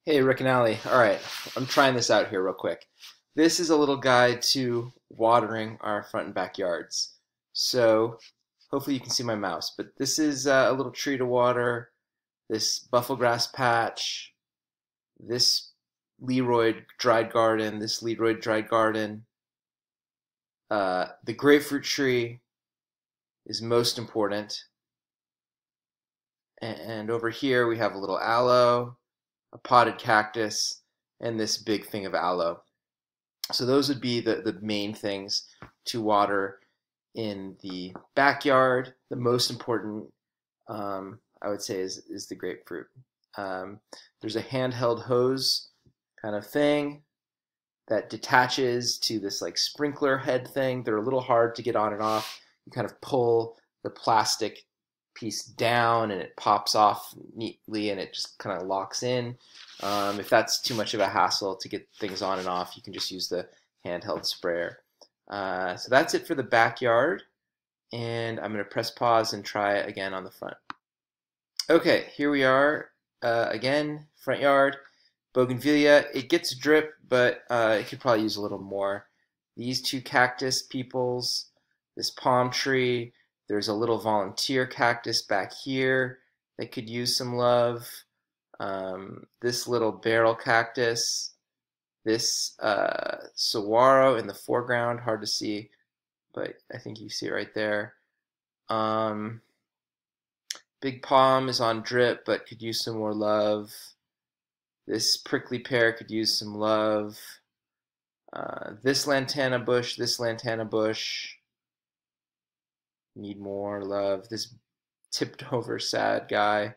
Hey, Rick and Allie. All right, I'm trying this out here real quick. This is a little guide to watering our front and backyards. So hopefully you can see my mouse, but this is a little tree to water, this buffalo grass patch, this Leroy dried garden, this Leroy dried garden. The grapefruit tree is most important. And over here we have a little aloe, a potted cactus, and this big thing of aloe. So those would be the main things to water in the backyard. The most important, I would say, is the grapefruit. Um, there's a handheld hose kind of thing that detaches to this like sprinkler head thing. They're a little hard to get on and off. You kind of pull the plastic piece down and it pops off neatly and it just kind of locks in. If that's too much of a hassle to get things on and off, you can just use the handheld sprayer. So that's it for the backyard, and I'm going to press pause and try it again on the front. Okay, here we are again, front yard, bougainvillea. It gets drip, but it could probably use a little more. These two cactus peoples, this palm tree, there's a little volunteer cactus back here that could use some love. This little barrel cactus, this saguaro in the foreground, hard to see, but I think you see it right there. Big palm is on drip, but could use some more love. This prickly pear could use some love. This lantana bush need more love. This tipped over sad guy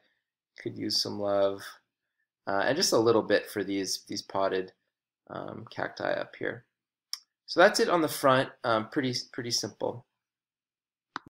could use some love. And just a little bit for these potted cacti up here. So that's it on the front. Pretty simple.